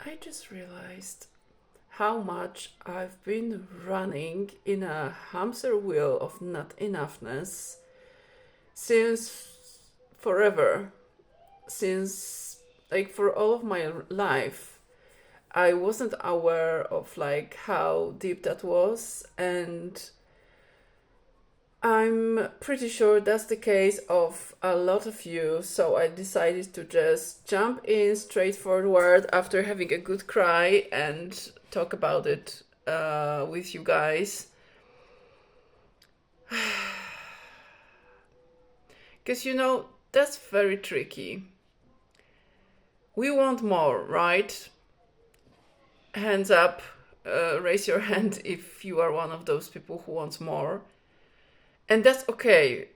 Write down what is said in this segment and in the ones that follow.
I just realized how much I've been running in a hamster wheel of not enoughness since forever. Since, like, for all of my life. I wasn't aware of like how deep that was, and I'm pretty sure that's the case of a lot of you, so I decided to just jump in straightforward after having a good cry and talk about it with you guys. Because that's very tricky. We want more, right? Hands up, raise your hand if you are one of those people who wants more. And that's okay.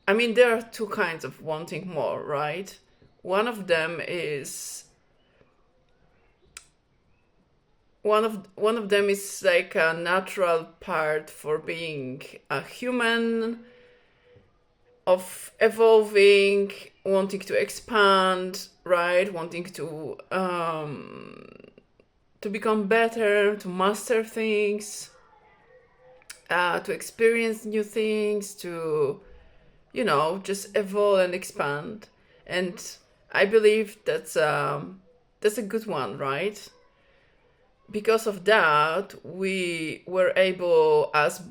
I mean, there are two kinds of wanting more, right? One of them is one of them is like a natural part for being a human, of evolving, wanting to expand, right? Wanting to become better, to master things, to experience new things, to just evolve and expand. And I believe that's a good one, right? Because of that, we were able, as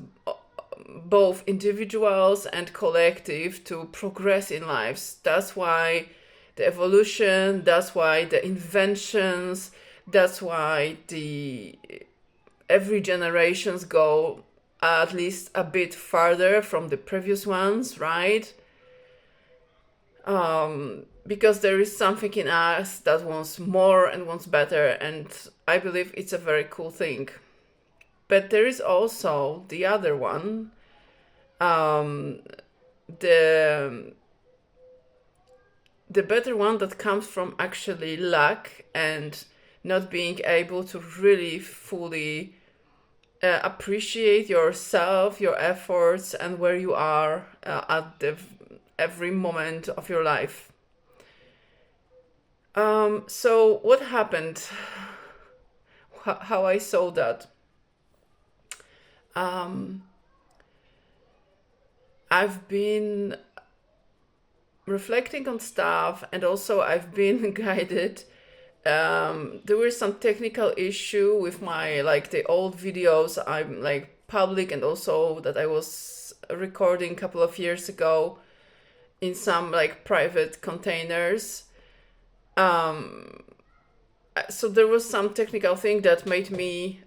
both individuals and collective, to progress in lives. That's why the evolution, that's why the inventions, that's why the every generations go at least a bit farther from the previous ones, right? Because there is something in us that wants more and wants better, and I believe it's a very cool thing. But there is also the other one, the better one that comes from actually lack and not being able to really fully appreciate yourself, your efforts, and where you are at every moment of your life. So what happened? How I saw that. I've been reflecting on stuff, and also I've been guided. There were some technical issue with my the old videos I'm public, and also that I was recording a couple of years ago in some private containers. So there was some technical thing that made me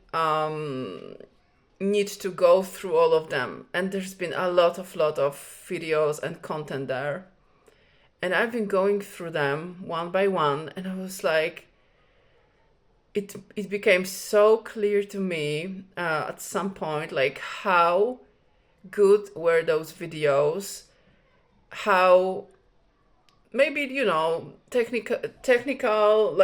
need to go through all of them, and there's been a lot of videos and content there, and I've been going through them one by one, and I was like, it became so clear to me at some point, how good were those videos, how maybe technical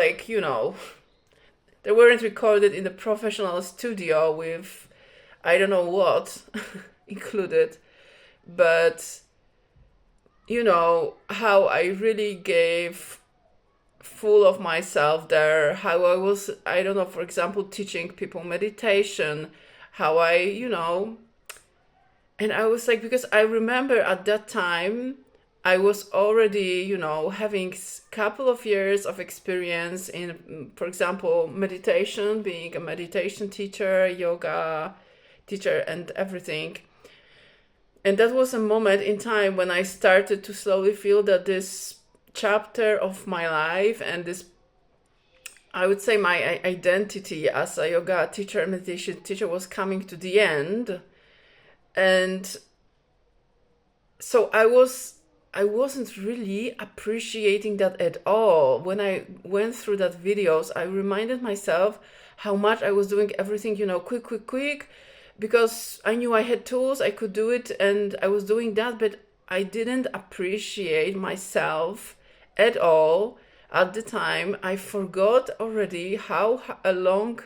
they weren't recorded in the professional studio with I don't know what included, but how I really gave full of myself there, how I was, I don't know, for example, teaching people meditation, how and I was like, because I remember at that time I was already, having a couple of years of experience in, for example, meditation, being a meditation teacher, yoga teacher, and everything. And that was a moment in time when I started to slowly feel that this chapter of my life, and this, I would say, my identity as a yoga teacher and meditation teacher was coming to the end. And so I wasn't really appreciating that at all. When I went through that videos, I reminded myself how much I was doing everything, quick, because I knew I had tools, I could do it, and I was doing that, but I didn't appreciate myself at all at the time. I forgot already how a long,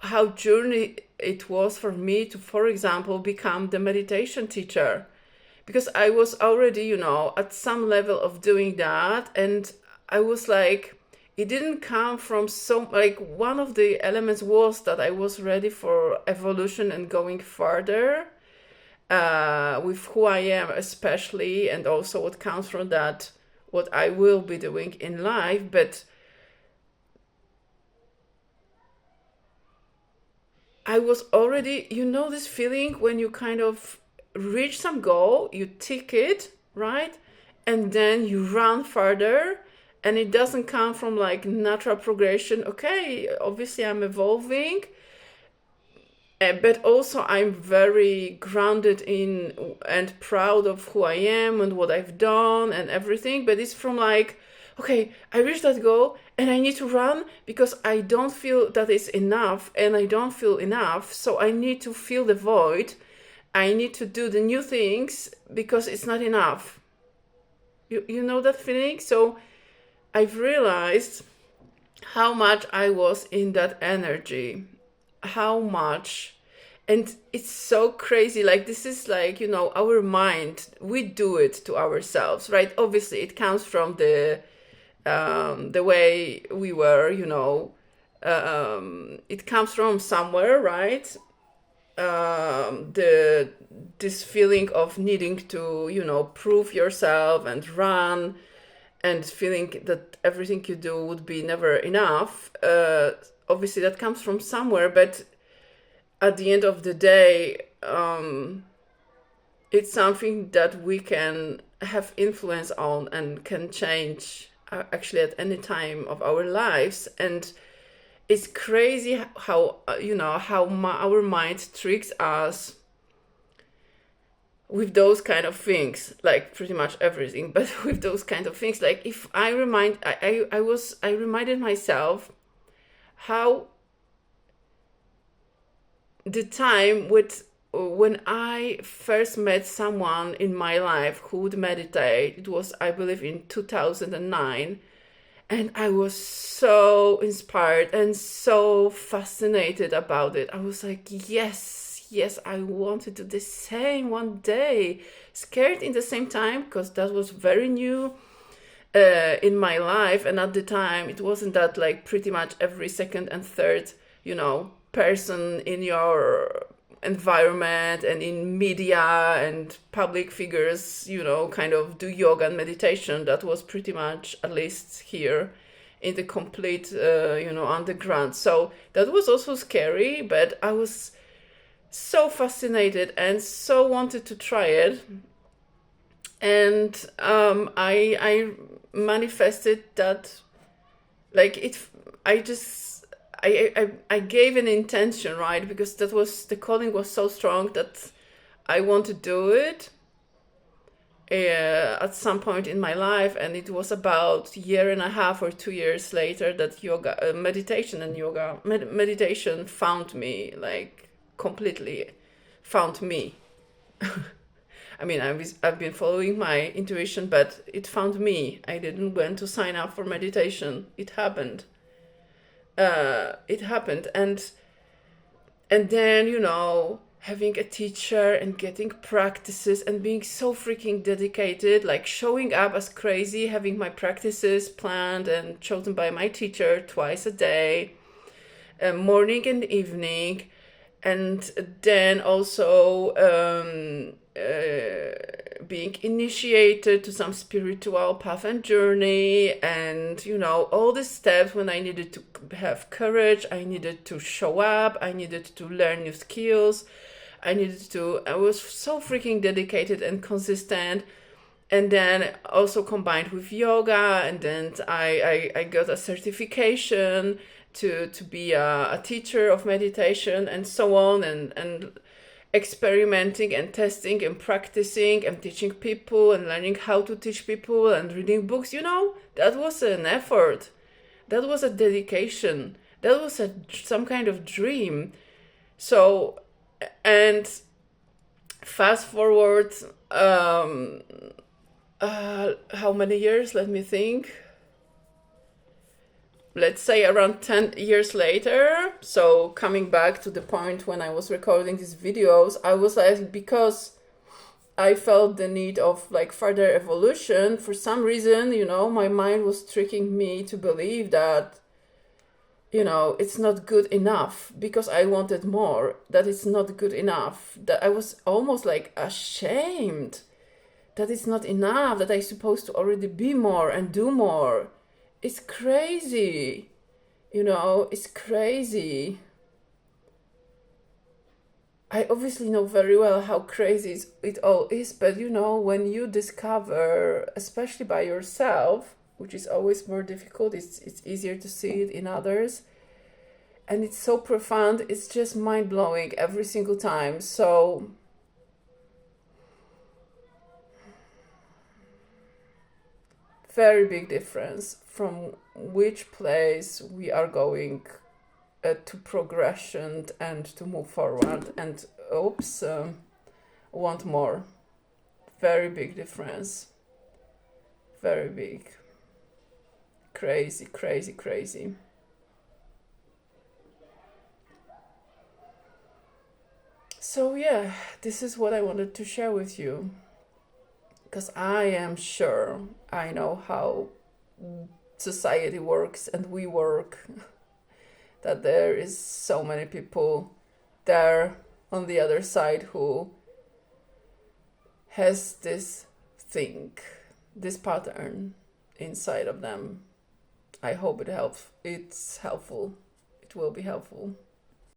how journey it was for me to, for example, become the meditation teacher. Because I was already, at some level of doing that, and I was like, it didn't come from so, like, one of the elements was that I was ready for evolution and going further with who I am, especially, and also what comes from that, what I will be doing in life. But I was already, this feeling when you kind of reach some goal, you tick it, right? And then you run further, and it doesn't come from like natural progression. Okay, obviously I'm evolving, but also I'm very grounded in and proud of who I am and what I've done and everything. But it's from like, okay, I reached that goal and I need to run because I don't feel that it's enough and I don't feel enough. So I need to fill the void. I need to do the new things because it's not enough. You know that feeling? So I've realized how much I was in that energy, how much. And it's so crazy. Like, this is like, our mind, we do it to ourselves, right? Obviously, it comes from the way we were, it comes from somewhere, right? This feeling of needing to, prove yourself and run, and feeling that everything you do would be never enough. Obviously, that comes from somewhere, but at the end of the day, it's something that we can have influence on and can change actually at any time of our lives. And it's crazy how our mind tricks us with those kind of things, like pretty much everything, but with those kind of things. Like, if I reminded myself how the time when I first met someone in my life who would meditate. It was, I believe, in 2009. And I was so inspired and so fascinated about it. I was like, yes, I want to do the same one day. Scared in the same time, because that was very new in my life. And at the time, it wasn't that like pretty much every second and third, person in your environment and in media and public figures, kind of do yoga and meditation. That was pretty much, at least here, in the complete, underground. So that was also scary, but I was so fascinated and so wanted to try it. And I manifested that, like, I gave an intention, right? Because the calling was so strong that I want to do it at some point in my life. And it was about a year and a half or 2 years later that meditation found me, like completely found me. I mean, I've been following my intuition, but it found me. I didn't went to sign up for meditation. It happened. And then having a teacher and getting practices and being so freaking dedicated, like showing up as crazy, having my practices planned and chosen by my teacher twice a day, morning and evening. And then also being initiated to some spiritual path and journey, and all the steps when I needed to have courage, I needed to show up, I needed to learn new skills, I was so freaking dedicated and consistent. And then also combined with yoga, and then I got a certification to be a teacher of meditation, and so on, and experimenting and testing and practicing and teaching people and learning how to teach people and reading books. That was an effort. That was a dedication. That was some kind of dream. So, and fast forward, how many years? Let me think. Let's say around 10 years later. So coming back to the point when I was recording these videos, I was like, because I felt the need of like further evolution. For some reason, you know, my mind was tricking me to believe that, you know, it's not good enough because I wanted more, that it's not good enough, that I was almost like ashamed that it's not enough, that I'm supposed to already be more and do more. It's crazy, you know, it's crazy. I obviously know very well how crazy it all is, but you know, when you discover, especially by yourself, which is always more difficult, it's easier to see it in others, and it's so profound, it's just mind blowing every single time. So, very big difference from which place we are going to progression and to move forward and oops want more. Very big difference, very big. Crazy, crazy, crazy. So yeah, this is what I wanted to share with you, because I am sure I know how society works and we work, that there is so many people there on the other side who has this thing, this pattern inside of them. I hope it's helpful. It will be helpful.